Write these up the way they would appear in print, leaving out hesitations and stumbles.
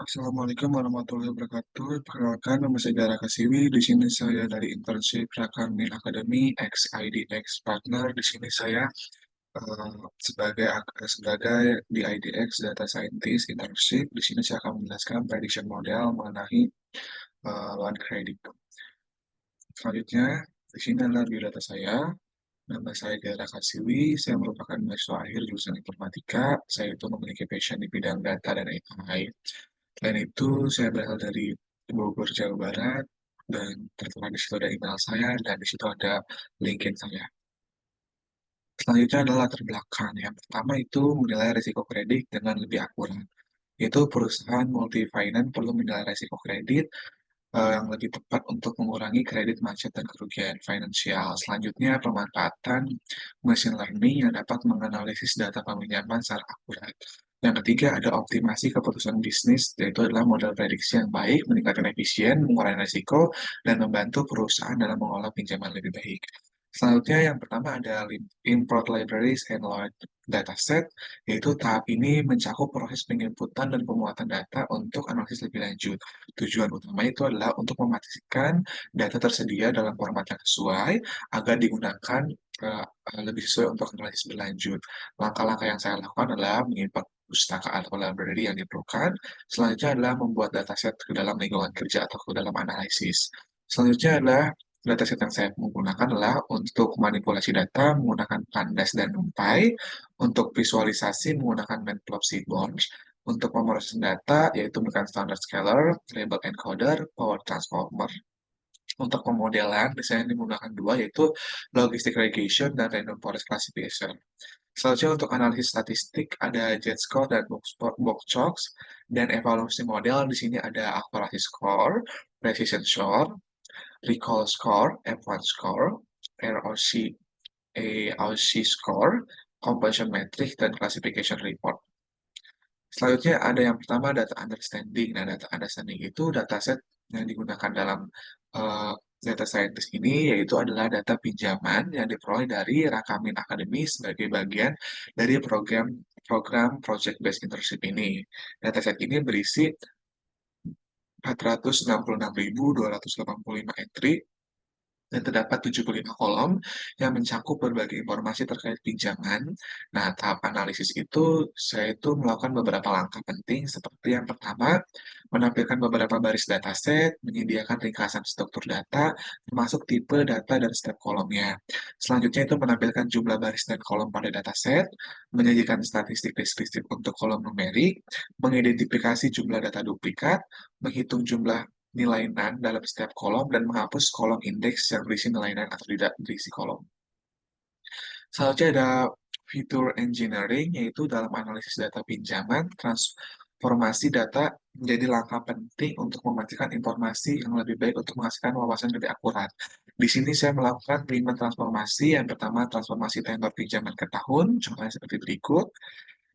Assalamualaikum warahmatullahi wabarakatuh. Perkenalkan, nama saya Dara Kasiwi. Di sini saya dari internship Rakamil Academy X IDX Partner. Di sini saya sebagai di IDX Data Scientist internship. Di sini saya akan menjelaskan prediction model mengenai loan credit. Selanjutnya, di sini adalah biodata saya. Nama saya Dara Kasiwi. Saya merupakan mahasiswa akhir jurusan informatika. Saya itu memiliki passion di bidang data dan AI. Selain itu, saya berasal dari Bogor, Jawa Barat, dan tertera di situ ada email saya, dan di situ ada LinkedIn saya. Selanjutnya adalah latar belakang. Yang pertama itu menilai risiko kredit dengan lebih akurat. Yaitu perusahaan multi-finance perlu menilai risiko kredit yang lebih tepat untuk mengurangi kredit macet dan kerugian finansial. Selanjutnya, pemanfaatan machine learning yang dapat menganalisis data peminjaman secara akurat. Yang ketiga, ada optimasi keputusan bisnis, yaitu adalah model prediksi yang baik, meningkatkan efisien, mengurangi risiko, dan membantu perusahaan dalam mengolah pinjaman lebih baik. Selanjutnya, yang pertama ada import libraries and load dataset, yaitu tahap ini mencakup proses penginputan dan pemuatan data untuk analisis lebih lanjut. Tujuan utama itu adalah untuk memastikan data tersedia dalam format yang sesuai agar digunakan lebih sesuai untuk analisis berlanjut. Langkah-langkah yang saya lakukan adalah mengimport pustaka atau library yang diperlukan. Selanjutnya adalah membuat dataset ke dalam lingkungan kerja atau ke dalam analisis. Selanjutnya adalah dataset yang saya menggunakan adalah untuk manipulasi data menggunakan Pandas dan NumPy, untuk visualisasi menggunakan Matplotlib Seaborn, untuk pemrosesan data yaitu menggunakan standard scalar, label encoder, power transformer. Untuk pemodelan biasanya menggunakan dua yaitu logistic regression dan random forest classification. Selanjutnya untuk analisis statistik ada Z-score dan box dan evaluasi model di sini ada akurasi score, precision score, recall score, F1 score, ROC, AOC score, composition metric, dan classification report. Selanjutnya ada yang pertama data understanding. Nah, data understanding itu dataset yang digunakan dalam uh, data scientist ini yaitu adalah data pinjaman yang diperoleh dari Rakamin Academy sebagai bagian dari program program Project Based Internship ini. Dataset ini berisi 466.285 entry dan terdapat 75 kolom yang mencakup berbagai informasi terkait pinjaman. Nah, tahap analisis itu, saya itu melakukan beberapa langkah penting, seperti yang pertama, menampilkan beberapa baris dataset, menyediakan ringkasan struktur data, termasuk tipe data dan step kolomnya. Selanjutnya itu menampilkan jumlah baris dan kolom pada dataset, menyajikan statistik deskriptif untuk kolom numerik, mengidentifikasi jumlah data duplikat, menghitung jumlah nilai NaN dalam setiap kolom dan menghapus kolom indeks yang berisi nilai NaN atau tidak berisi kolom. Selanjutnya ada fitur engineering, yaitu dalam analisis data pinjaman, transformasi data menjadi langkah penting untuk memastikan informasi yang lebih baik untuk menghasilkan wawasan lebih akurat. Di sini saya melakukan 5 transformasi. Yang pertama, transformasi tenor pinjaman ke tahun, contohnya seperti berikut.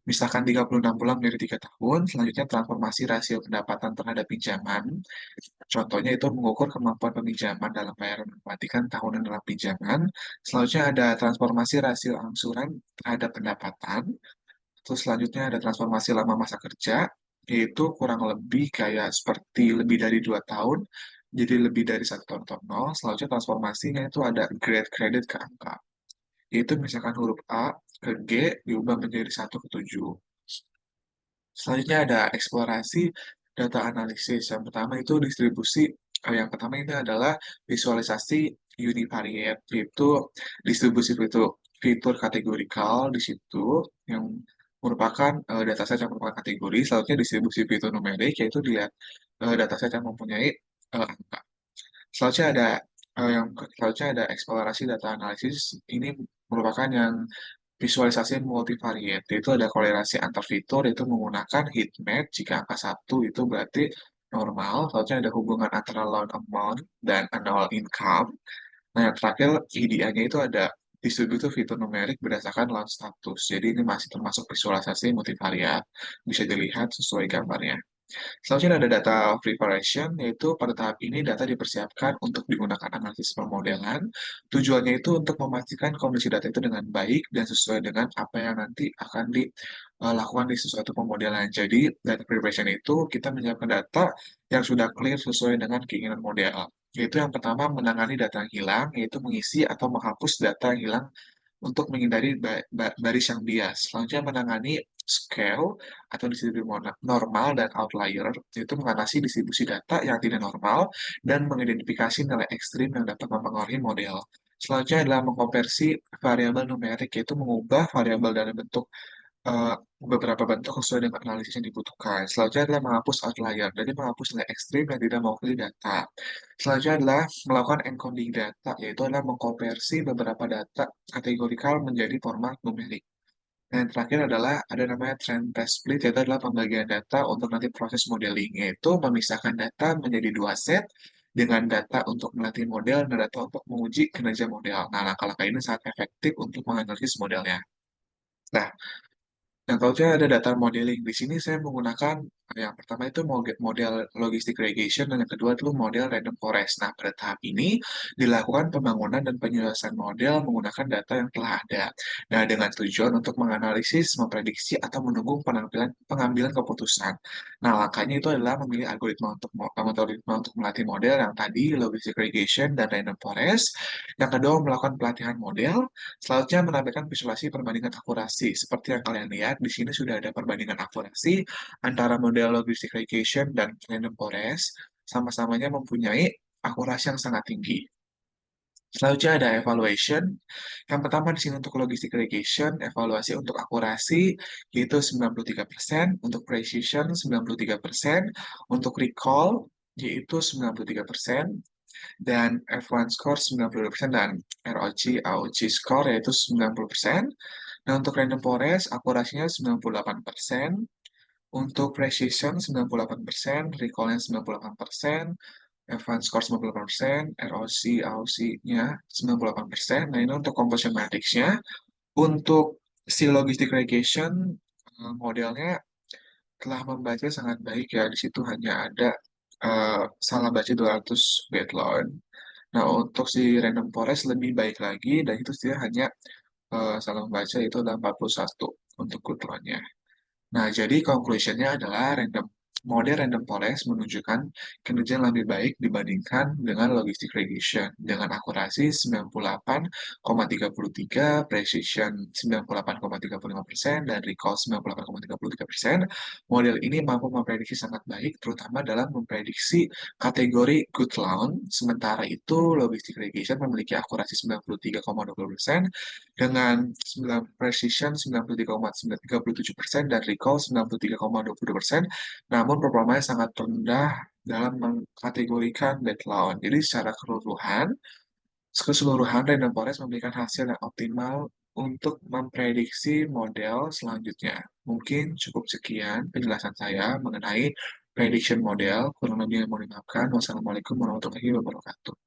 Misalkan 36 bulan menjadi 3 tahun, selanjutnya transformasi rasio pendapatan terhadap pinjaman. Contohnya itu mengukur kemampuan peminjaman dalam bayaran memperhatikan tahunan dalam pinjaman. Selanjutnya ada transformasi rasio angsuran terhadap pendapatan. Terus selanjutnya ada transformasi lama masa kerja, yaitu kurang lebih kayak seperti lebih dari 2 tahun, jadi lebih dari 1 tahun atau nol. Selanjutnya transformasinya itu ada grade kredit ke angka, yaitu misalkan huruf A ke G diubah menjadi 1 ke 7. Selanjutnya ada eksplorasi data analisis. Yang pertama itu distribusi. Yang pertama ini adalah visualisasi univariate, yaitu distribusi fitur kategorikal di situ yang merupakan dataset yang merupakan kategori. Selanjutnya distribusi fitur numerik, yaitu dilihat dataset yang mempunyai angka. Selanjutnya ada selanjutnya ada eksplorasi data analisis. Ini merupakan yang visualisasi multivariate, yaitu ada korelasi antar fitur, yaitu menggunakan heat map. Jika angka 1 itu berarti normal, selanjutnya ada hubungan antara loan amount dan annual income. Nah, yang terakhir, IDA-nya itu ada distributif fitur numerik berdasarkan loan status. Jadi ini masih termasuk visualisasi multivariate, bisa dilihat sesuai gambarnya. Selanjutnya ada data preparation, yaitu pada tahap ini data dipersiapkan untuk digunakan analisis permodelan. Tujuannya itu untuk memastikan kondisi data itu dengan baik dan sesuai dengan apa yang nanti akan lakukan di sesuatu pemodelan. Jadi, data preparation itu kita menyiapkan data yang sudah clear sesuai dengan keinginan model. Yaitu yang pertama menangani data yang hilang, yaitu mengisi atau menghapus data yang hilang untuk menghindari baris yang bias. Selanjutnya menangani scale atau distribusi normal dan outlier, yaitu mengatasi distribusi data yang tidak normal dan mengidentifikasi nilai ekstrim yang dapat mempengaruhi model. Selanjutnya adalah mengkonversi variabel numerik, yaitu mengubah variabel dalam bentuk Eee, beberapa bentuk sesuai dengan analisis yang dibutuhkan. Selanjutnya adalah menghapus outlier, jadi menghapus nilai ekstrim yang tidak mewakili data. Selanjutnya adalah melakukan encoding data, yaitu adalah mengkonversi beberapa data kategorikal menjadi format numerik. Dan yang terakhir adalah ada namanya trend test split, yaitu adalah pembagian data untuk nanti proses modeling, yaitu memisahkan data menjadi 2 set dengan data untuk melatih model dan data untuk menguji kinerja model. Nah, langkah-langkah ini sangat efektif untuk menganalisis modelnya. Nah, yang selanjutnya ada data modeling. Di sini saya menggunakan yang pertama itu model logistic regression dan yang kedua itu model random forest. Nah, pada tahap ini dilakukan pembangunan dan penyelesaian model menggunakan data yang telah ada. Nah, dengan tujuan untuk menganalisis, memprediksi, atau menunggu pengambilan keputusan. Nah, langkahnya itu adalah memilih algoritma untuk melatih model yang tadi logistic regression dan random forest. Yang kedua, melakukan pelatihan model. Selanjutnya menampilkan visualisasi perbandingan akurasi. Seperti yang kalian lihat, di sini sudah ada perbandingan akurasi antara model logistic regression dan random forest. Sama-samanya mempunyai akurasi yang sangat tinggi. Selanjutnya ada evaluation. Yang pertama di sini untuk logistic regression, evaluasi untuk akurasi yaitu 93%, untuk precision 93%, untuk recall yaitu 93%, dan F1 score 92% dan ROC, AOC score yaitu 90%. Nah, untuk random forest akurasinya 98%, untuk precision 98%, recall-nya 98%, F1 score 98%, ROC, AOC-nya 98%. Nah, ini untuk composition matrix-nya. Untuk si logistic regression, modelnya telah membaca sangat baik ya. Di situ hanya ada salah baca 200 bit load. Nah, untuk si random forest lebih baik lagi, dan itu dia hanya salah membaca itu ada 41 untuk good load-nya. Nah, jadi conclusion-nya adalah model random forest menunjukkan kinerja yang lebih baik dibandingkan dengan logistic regression dengan akurasi 98,33, precision 98,35%, dan recall 98,33%. Model ini mampu memprediksi sangat baik, terutama dalam memprediksi kategori good lawn. Sementara itu, logistic regression memiliki akurasi 93,20% dengan precision 93,37% dan recall 93,22%, namun performanya sangat rendah dalam mengkategorikan dead lawn. Jadi secara keseluruhan Random Forest memberikan hasil yang optimal untuk memprediksi model selanjutnya. Mungkin cukup sekian penjelasan saya mengenai prediction model. Kurang lebih yang mohon dimaafkan. Wassalamualaikum warahmatullahi wabarakatuh.